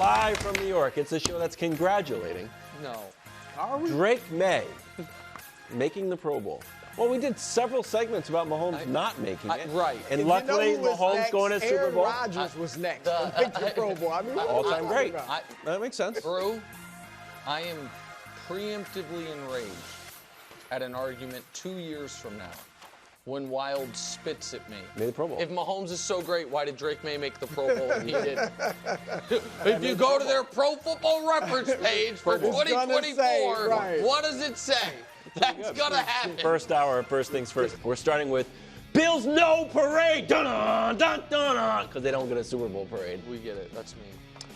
live from New York. It's a show that's congratulating Drake May making the Pro Bowl. Well, we did several segments about Mahomes not making it. Right. And luckily, Mahomes going to Super Bowl. Aaron Rodgers was next. Pick the Pro Bowl. I mean, all-time great. That makes sense. Brew, I am preemptively enraged at an argument 2 years from now when Wild spits at me. Made the Pro Bowl. If Mahomes is so great, why did Drake May make the Pro Bowl and he didn't? If you go to their Pro Football Reference page for 2024, what does it say? That's going to happen. First hour, first things first. We're starting with Bills no parade. Dun-dun, dun-dun, because they don't get a Super Bowl parade. We get it. That's me.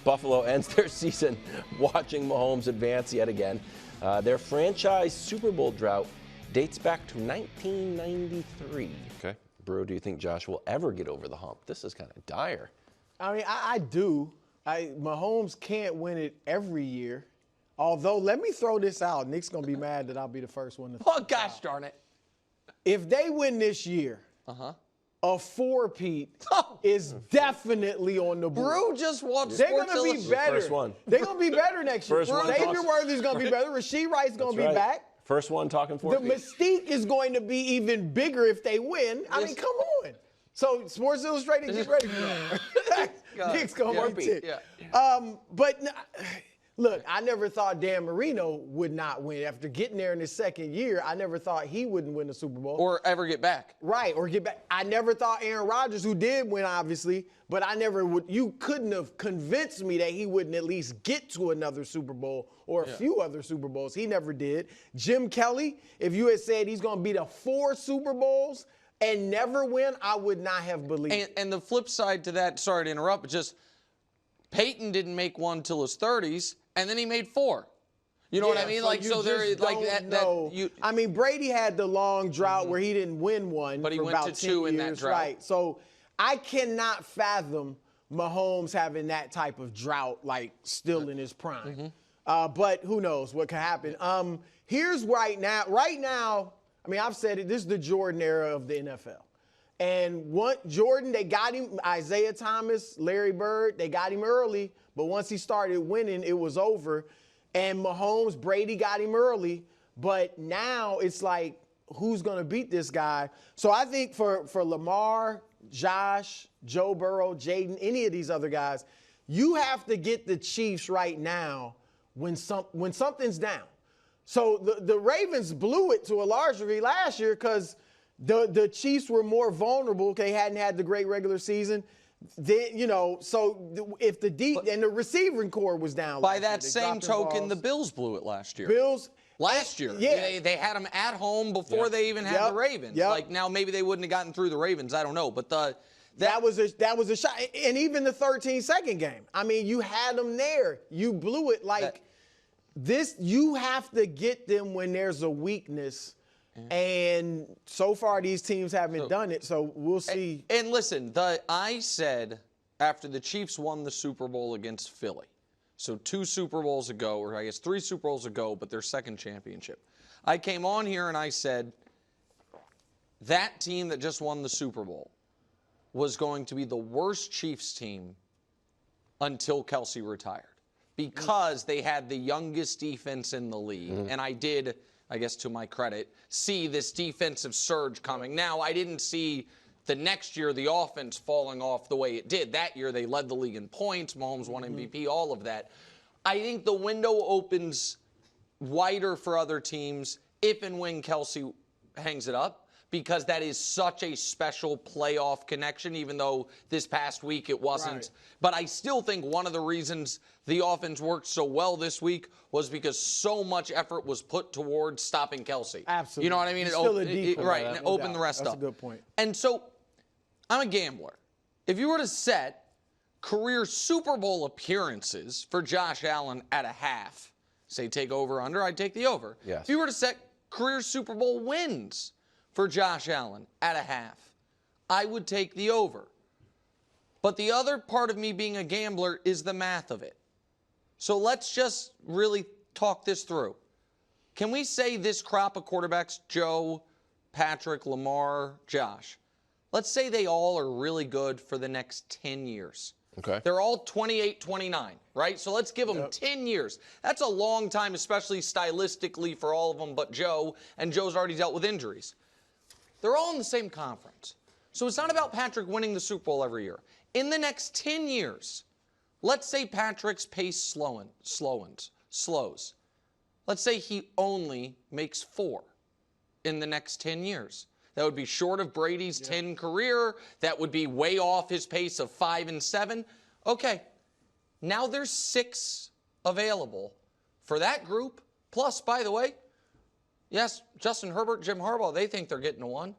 Buffalo ends their season watching Mahomes advance yet again. Their franchise Super Bowl drought dates back to 1993. Okay. Bro, do you think Josh will ever get over the hump? This is kind of dire. I mean, I do. Mahomes can't win it every year. Although, let me throw this out. Nick's going to be mad that I'll be the first one to Oh, gosh darn it. If they win this year, a four-peat is definitely on the board. Brew just wants They're going to be better. First one. They're going to be better next year. Xavier Worthy's going to be better. Rasheed Wright's going to be back. First one talking The mystique is going to be even bigger if they win. I mean, come on. So, Sports Illustrated, get ready for that. Nick's going to be ticked. But look, I never thought Dan Marino would not win. After getting there in his second year, I never thought he wouldn't win the Super Bowl. Or ever get back. Right, or get back. I never thought Aaron Rodgers, who did win, obviously, but I never would. You couldn't have convinced me that he wouldn't at least get to another Super Bowl or a few other Super Bowls. He never did. Jim Kelly, if you had said he's going to be to 4 Super Bowls and never win, I would not have believed it. And the flip side to that, sorry to interrupt, but just Peyton didn't make one till his 30s, and then he made 4. You know what I mean? So there is like that. I mean, Brady had the long drought where he didn't win one, but he for went about to 2 10 in years, that drought. right? So I cannot fathom Mahomes having that type of drought, like still in his prime. But who knows what could happen? Here's right now. Right now, I mean, I've said it. This is the Jordan era of the NFL. And Jordan, they got him. Isaiah Thomas, Larry Bird, they got him early. But once he started winning, it was over. And Mahomes, Brady got him early. But now it's like, who's going to beat this guy? So I think for Lamar, Josh, Joe Burrow, Jaden, any of these other guys, you have to get the Chiefs right now when something's down. So the Ravens blew it to a large degree last year because the Chiefs were more vulnerable. They hadn't had the great regular season. Then, so if and the receiving core was down. By that same token, the Bills blew it last year. Last year. Yeah. They had them at home before they even had the Ravens. Like now maybe they wouldn't have gotten through the Ravens. I don't know. But that was a shot. And even the 13-second game. I mean, you had them there. You blew it this. You have to get them when there's a weakness. And so far, these teams haven't done it, so we'll see. And listen, I said after the Chiefs won the Super Bowl against Philly, so 2 Super Bowls ago, or I guess 3 Super Bowls ago, but their second championship, I came on here and I said that team that just won the Super Bowl was going to be the worst Chiefs team until Kelsey retired because they had the youngest defense in the league, and I did – I guess to my credit, see this defensive surge coming. Now, I didn't see the next year the offense falling off the way it did. That year they led the league in points, Mahomes won MVP, all of that. I think the window opens wider for other teams if and when Kelsey hangs it up, because that is such a special playoff connection, even though this past week it wasn't. Right. But I still think one of the reasons the offense worked so well this week was because so much effort was put towards stopping Kelsey. Absolutely. You know what I mean? It opened the rest up. That's a good point. And so I'm a gambler. If you were to set career Super Bowl appearances for Josh Allen at a half, say take over, under, I'd take the over. Yes. If you were to set career Super Bowl wins for Josh Allen at a half, I would take the over. But the other part of me being a gambler is the math of it. So let's just really talk this through. Can we say this crop of quarterbacks, Joe, Patrick, Lamar, Josh, let's say they all are really good for the next 10 years. Okay. They're all 28, 29, right? So let's give them 10 years. That's a long time, especially stylistically for all of them but Joe, and Joe's already dealt with injuries. They're all in the same conference. So it's not about Patrick winning the Super Bowl every year. In the next 10 years, let's say Patrick's pace slows. Let's say he only makes 4 in the next 10 years. That would be short of Brady's 10 career. That would be way off his pace of 5 and 7. Okay, now there's 6 available for that group. Plus, by the way, yes, Justin Herbert, Jim Harbaugh, they think they're getting to 1.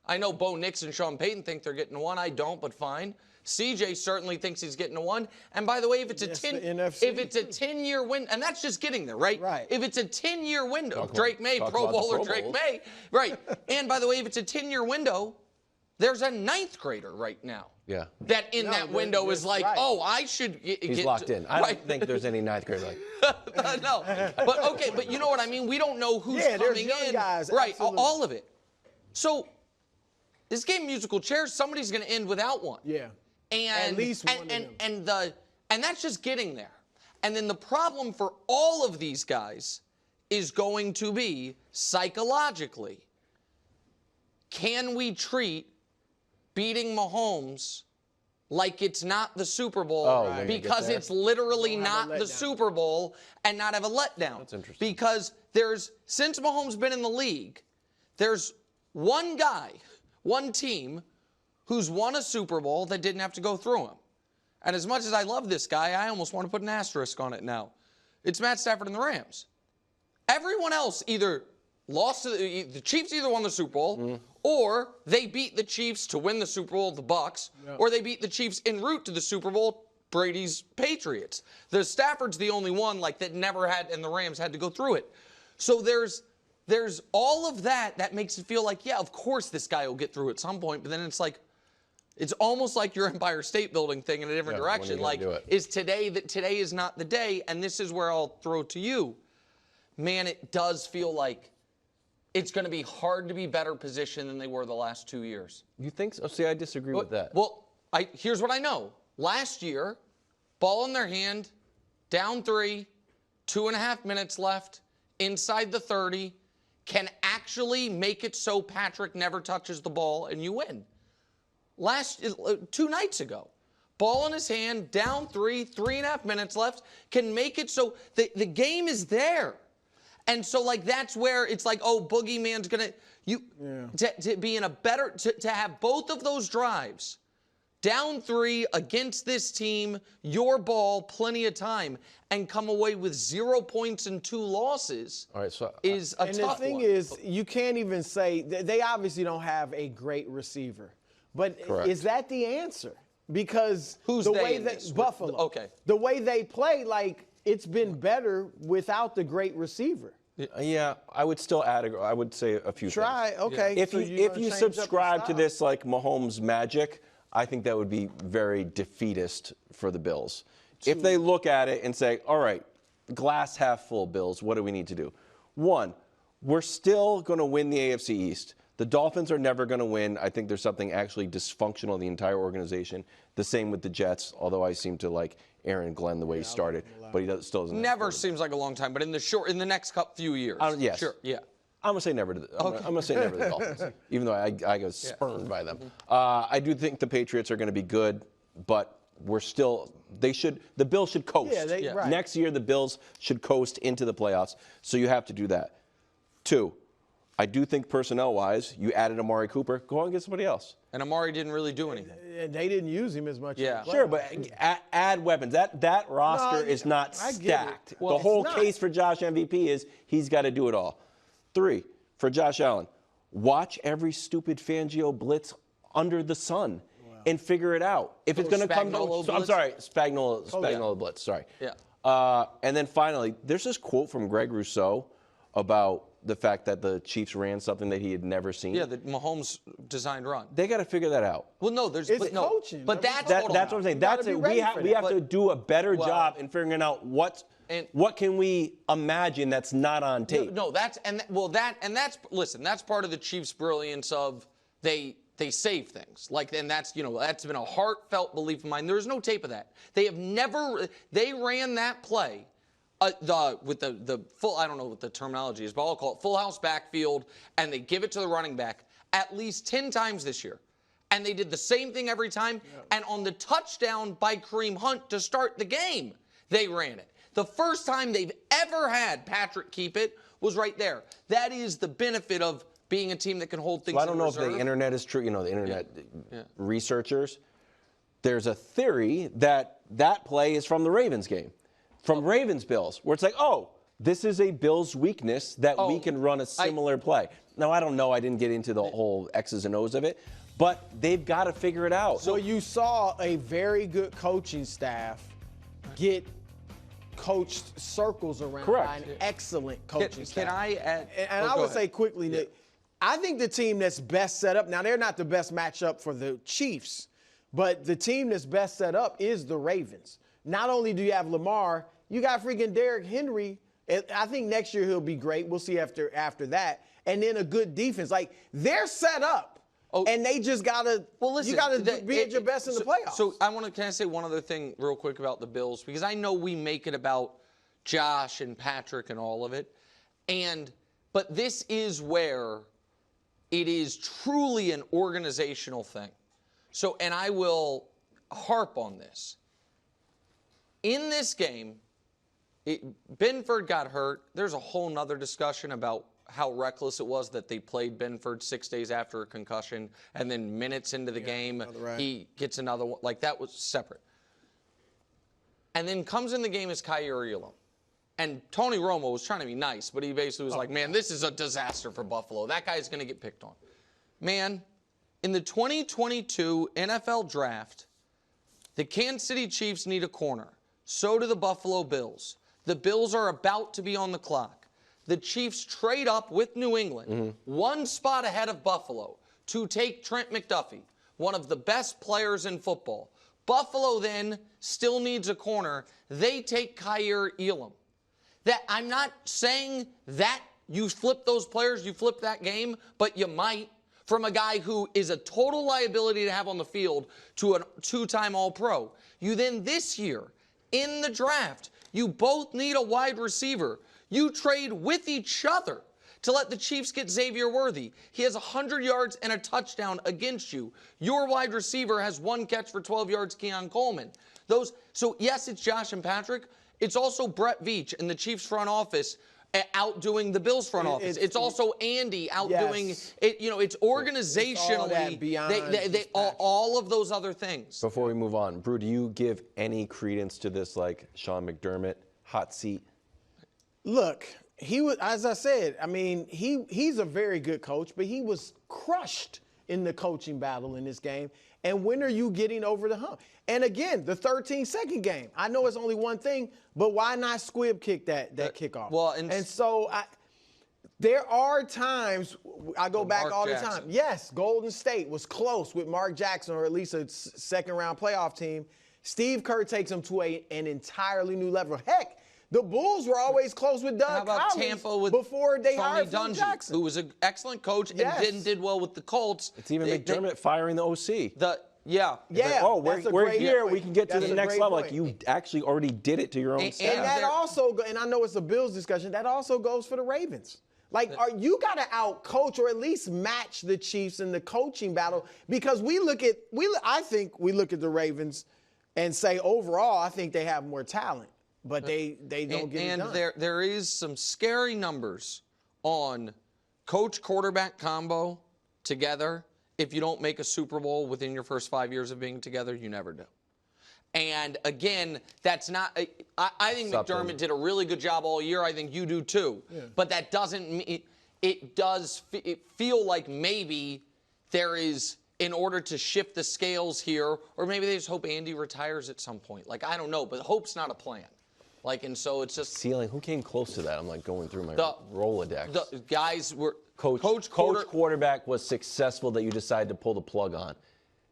I know Bo Nix and Sean Payton think they're getting to 1. I don't, but fine. CJ certainly thinks he's getting to 1. And by the way, if it's a 10-year win, and that's just getting there, right? Right. If it's a 10-year window, Drake May, Pro Bowler Drake May, right? And by the way, if it's a 10-year window, there's a 9th grader right now. Yeah. That in that window is like, oh, I should get. He's locked in. I don't think there's any 9th grader like. No, but okay, but you know what I mean. We don't know who's coming in. Guys, right, absolutely. all of it. So this game, musical chairs. Somebody's going to end without one. Yeah. And at least one of them. And that's just getting there. And then the problem for all of these guys is going to be psychologically. Can we treat beating Mahomes like it's not the Super Bowl because it's literally not the Super Bowl and not have a letdown? That's interesting. Because since Mahomes been in the league, there's one guy, one team who's won a Super Bowl that didn't have to go through him. And as much as I love this guy, I almost want to put an asterisk on it now. It's Matt Stafford and the Rams. Everyone else either lost to the Chiefs either won the Super Bowl or they beat the Chiefs to win the Super Bowl, the Bucs, or they beat the Chiefs en route to the Super Bowl, Brady's Patriots. The Stafford's the only one that never had, and the Rams had to go through it. So there's all of that makes it feel like, yeah, of course this guy will get through at some point, but then it's like, it's almost like your Empire State Building thing in a different direction. Like, today is not the day, and this is where I'll throw to you. Man, it does feel like it's going to be hard to be better positioned than they were the last 2 years. You think so? See, I disagree with that. Well, here's what I know. Last year, ball in their hand, down 3, 2.5 minutes left, inside the 30, can actually make it so Patrick never touches the ball and you win. 2 nights ago, ball in his hand, down 3, 3.5 minutes left, can make it so the game is there. And so, that's where it's like, oh, Boogeyman's going to be in a better, to have both of those drives, down 3 against this team, your ball, plenty of time, and come away with 0 points and 2 losses is a tough one. And the thing is, you can't even say, they obviously don't have a great receiver. But is that the answer? Because the way that Buffalo, the way they play, it's been better without the great receiver. Yeah, I would still I would say a few things. Okay. If you subscribe to this Mahomes magic, I think that would be very defeatist for the Bills. If they look at it and say, all right, glass half full, Bills, what do we need to do? 1, we're still going to win the AFC East. The Dolphins are never going to win. I think there's something actually dysfunctional in the entire organization. The same with the Jets, although I seem to like Aaron Glenn the way he started, but he still doesn't. Never seems like a long time, but in the next few years. Yes. Sure, yeah. I'm going to say never to I'm going to say never to the Dolphins, even though I got spurned by them. I do think the Patriots are going to be good, but the Bills should coast. Next year, the Bills should coast into the playoffs, so you have to do that. 2, I do think personnel-wise, you added Amari Cooper. Go and get somebody else. And Amari didn't really do anything. They didn't use him as much. Yeah. Sure, but add weapons. That roster is not stacked. Well, the whole case for Josh MVP is he's got to do it all. 3, for Josh Allen, watch every stupid Fangio blitz under the sun and figure it out. If it's going to come to, I'm sorry, Spagnuolo blitz. Sorry. Yeah. And then finally, there's this quote from Greg Rousseau about the fact that the Chiefs ran something that he had never seen. Yeah, the Mahomes designed run. They got to figure that out. Well, no, there's coaching. But that's what I'm saying. That's it. We have to do a better job in figuring out what can we imagine that's not on tape. No, that's part of the Chiefs' brilliance of they they save things. And that's, that's been a heartfelt belief of mine. There's no tape of that. They ran that play with the full, I don't know what the terminology is, but I'll call it full house backfield, and they give it to the running back at least 10 times this year. And they did the same thing every time. Yeah. And on the touchdown by Kareem Hunt to start the game, they ran it. The first time they've ever had Patrick keep it was right there. That is the benefit of being a team that can hold things in reserve. I don't know if the internet is true. The internet researchers. There's a theory that play is from the Ravens game, from Ravens-Bills, where it's like, this is a Bills weakness that we can run a similar play. Now, I don't know. I didn't get into the whole X's and O's of it, but they've got to figure it out. So you saw a very good coaching staff get coached circles around by an excellent coaching staff. Can I add? And I would say quickly, Nick, I think the team that's best set up, now they're not the best matchup for the Chiefs, but the team that's best set up is the Ravens. Not only do you have Lamar, you got freaking Derrick Henry. I think next year he'll be great. We'll see after that. And then a good defense. Like, they're set up. And they just gotta. Well, listen, you gotta be at your best in the playoffs. So can I say one other thing real quick about the Bills? Because I know we make it about Josh and Patrick and all of it, but this is where it is truly an organizational thing. So, and I will harp on this. In this game, Benford got hurt. There's a whole nother discussion about how reckless it was that they played Benford 6 days after a concussion, and then minutes into the game, he gets another one. Like, that was separate. And then comes in the game as Kaiir Elam. And Tony Romo was trying to be nice, but he basically was like, man, this is a disaster for Buffalo. That guy's going to get picked on. Man, in the 2022 NFL Draft, the Kansas City Chiefs need a corner. So do the Buffalo Bills. The Bills are about to be on the clock. The Chiefs trade up with New England, one spot ahead of Buffalo, to take Trent McDuffie, one of the best players in football. Buffalo then still needs a corner. They take Kaiir Elam. That I'm not saying that you flip those players, you flip that game, but you might. From a guy who is a total liability to have on the field to a two-time All-Pro. You then this year, in the draft, you both need a wide receiver. You trade with each other to let the Chiefs get Xavier Worthy. He has 100 yards and a touchdown against you. Your wide receiver has one catch for 12 yards, Keon Coleman. So yes, it's Josh and Patrick. It's also Brett Veach and the Chiefs front office outdoing the Bills front office. It's also Andy outdoing it. It's organizationally all of those other things. Before we move on, Brew, do you give any credence to this, like, Sean McDermott hot seat? Look, he was, as I said, I mean, he's a very good coach, but he was crushed in the coaching battle in this game. And when are you getting over the hump? And again, the 13-second game. I know it's only one thing, but why not squib kick that kickoff? Well, and so there are times, I go back all the time. Yes, Golden State was close with Mark Jackson, or at least a second-round playoff team. Steve Kerr takes them to an entirely new level. Heck, the Bulls were always close with Doug Collins Tampa with before they Tony hired Phil Dungy, Jackson, who was an excellent coach and did well with the Colts. It's even McDermott firing the OC. We're here. We can get to the next level. Like, you actually already did it to your own staff. And that also, and I know it's a Bills discussion, that also goes for the Ravens. Like, you got to out-coach or at least match the Chiefs in the coaching battle, because I think we look at the Ravens and say overall, I think they have more talent. But they don't get it done. And there is some scary numbers on coach-quarterback combo together. If you don't make a Super Bowl within your first 5 years of being together, you never do. And again, that's not – I think McDermott did a really good job all year. I think you do too. Yeah. But that doesn't mean – it does feel like maybe there is – in order to shift the scales here, or maybe they just hope Andy retires at some point. Like, I don't know, but hope's not a plan. Like, and so it's just ceiling. Who came close to that? I'm like going through my Rolodex. The guys were coach quarterback was successful that you decided to pull the plug on.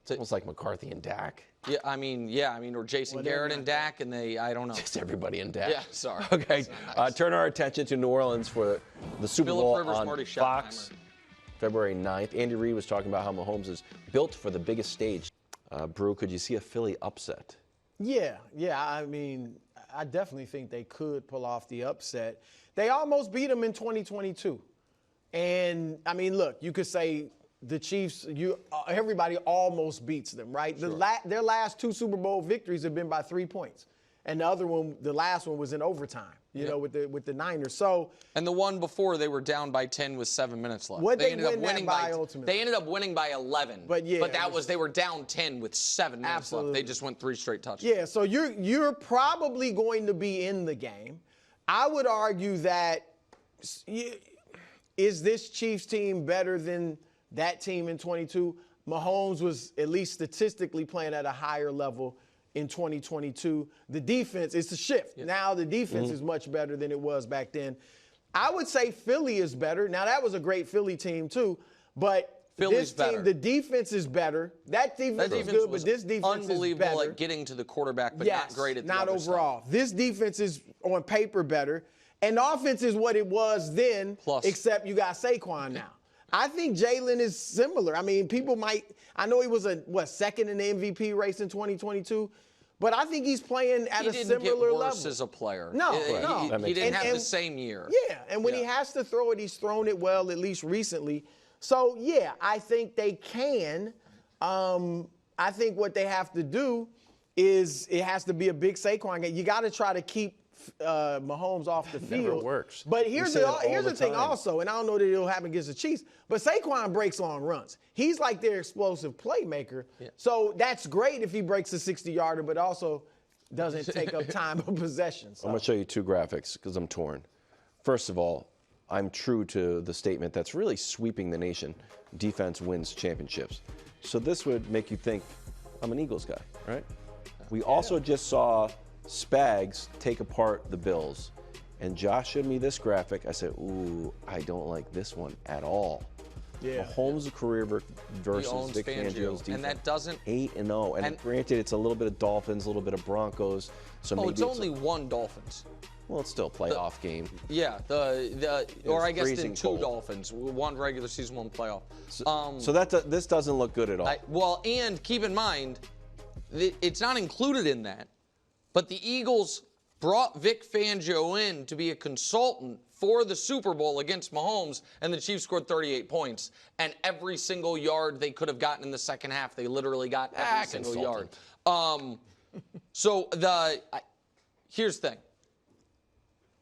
It's almost like McCarthy and Dak. Or Jason Garrett and Dak, and I don't know. Just everybody in Dak. Yeah, sorry. Okay, nice. Turn our attention to New Orleans for the Super Bowl Rivers, on Marty Fox. February 9th. Andy Reid was talking about how Mahomes is built for the biggest stage. Brew, could you see a Philly upset? Yeah. I mean, I definitely think they could pull off the upset. They almost beat them in 2022. And, I mean, look, you could say the Chiefs, everybody almost beats them, right? Sure. Their last 2 Super Bowl victories have been by 3 points. And the other one, the last one, was in overtime, you know, with the Niners. So, and the one before, they were down by 10 with 7 minutes left. What they ended up winning by ultimately? They ended up winning by 11. But they were down 10 with 7 minutes left. They just went 3 straight touchdowns. Yeah, so you're probably going to be in the game. I would argue that is this Chiefs team better than that team in 22? Mahomes was at least statistically playing at a higher level in 2022. The defense, it's a shift. Yeah. Now the defense is much better than it was back then. I would say Philly is better. Now that was a great Philly team too, but Philly's this team, better. The defense is better. That defense is good, but this defense is better. Unbelievable at getting to the quarterback, but not great at the other overall. stuff. This defense is on paper better, and the offense is what it was then, except you got Saquon now. I think Jalen is similar. I mean, I know he was second in the MVP race in 2022, but I think he's playing at a similar level. He didn't get worse as a player. No. He didn't have the same year. Yeah, and when he has to throw it, he's thrown it well, at least recently. So, yeah, I think they can. I think what they have to do is it has to be a big Saquon game. You got to try to keep Mahomes off the field. Never works. But here's the thing also, and I don't know that it'll happen against the Chiefs, but Saquon breaks long runs. He's like their explosive playmaker. Yeah. So that's great if he breaks a 60-yarder, but also doesn't take up time of possession. So. I'm going to show you 2 graphics because I'm torn. First of all, I'm true to the statement that's really sweeping the nation. Defense wins championships. So this would make you think I'm an Eagles guy, right? We also just saw Spags take apart the Bills. And Josh showed me this graphic. I said, ooh, I don't like this one at all. Yeah. Mahomes' career versus Vic Fangio's defense. And that doesn't 8-0. And granted, it's a little bit of Dolphins, a little bit of Broncos. So maybe it's only 1 Dolphins. Well, it's still a playoff game. Yeah, or I guess then 2 Dolphins, 1 regular season, 1 playoff. So this doesn't look good at all. And keep in mind, it's not included in that, but the Eagles brought Vic Fangio in to be a consultant for the Super Bowl against Mahomes, and the Chiefs scored 38 points. And every single yard they could have gotten in the second half, they literally got every single yard. Here's the thing.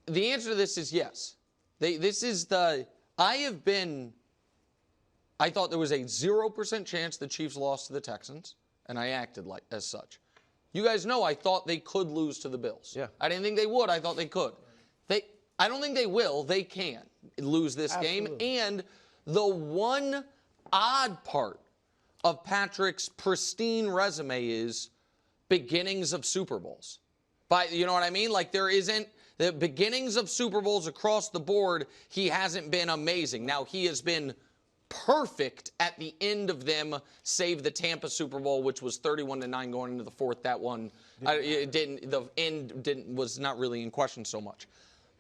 The answer to this is yes. I thought there was a 0% chance the Chiefs lost to the Texans, and I acted as such. You guys know I thought they could lose to the Bills. Yeah. I didn't think they would. I thought they could. I don't think they will. They can lose this game. And the one odd part of Patrick's pristine resume is beginnings of Super Bowls. You know what I mean? Like there isn't the beginnings of Super Bowls across the board. He hasn't been amazing. Now he has been perfect at the end of them, save the Tampa Super Bowl, which was 31-9 going into the 4th. That one, the end was not really in question so much.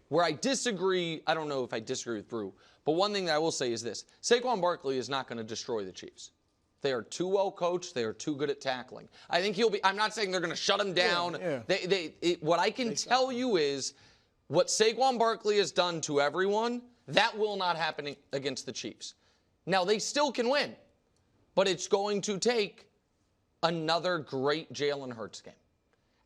Where I disagree, I don't know if I disagree with Brew, but one thing that I will say is this: Saquon Barkley is not going to destroy the Chiefs. They are too well coached. They are too good at tackling. I think he'll be. I'm not saying they're going to shut him down. Yeah. What I can tell you is what Saquon Barkley has done to everyone. That will not happen against the Chiefs. Now, they still can win, but it's going to take another great Jalen Hurts game.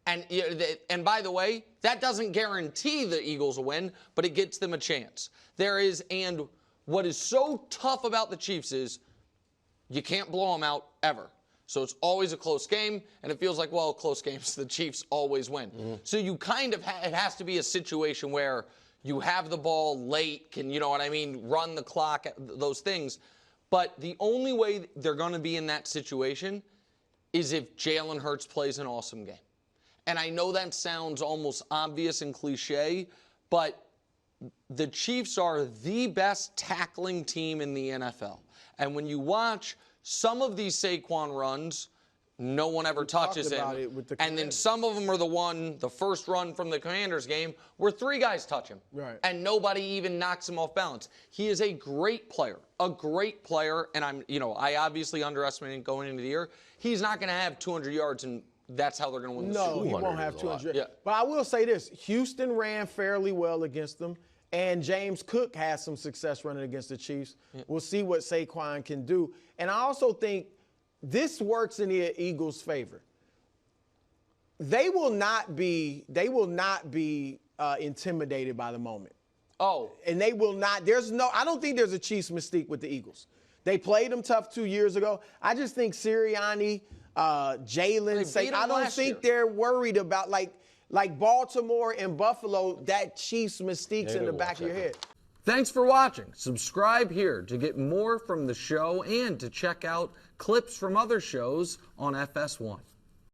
And by the way, that doesn't guarantee the Eagles will win, but it gets them a chance. And what is so tough about the Chiefs is you can't blow them out ever. So it's always a close game, and it feels like, well, close games, the Chiefs always win. Mm-hmm. So you kind of, it has to be a situation where you have the ball late, run the clock, those things. But the only way they're going to be in that situation is if Jalen Hurts plays an awesome game. And I know that sounds almost obvious and cliche, but the Chiefs are the best tackling team in the NFL. And when you watch some of these Saquon runs, no one ever touches him. And then some of them are the first run from the Commanders game where 3 guys touch him. Right. And nobody even knocks him off balance. He is a great player. And I obviously underestimated him going into the year. He's not going to have 200 yards, and that's how they're going to win the Super Bowl. No, he won't have 200. Yeah. But I will say this. Houston ran fairly well against them, and James Cook has some success running against the Chiefs. Yeah. We'll see what Saquon can do. And I also think this works in the Eagles' favor. They will not be intimidated by the moment. Oh. And they will not. I don't think there's a Chiefs mystique with the Eagles. They played them tough 2 years ago. I just think Sirianni, Jalen, I don't think they're worried about like Baltimore and Buffalo, that Chiefs mystique's in the back of your head. Thanks for watching. Subscribe here to get more from the show and to check out clips from other shows on FS1.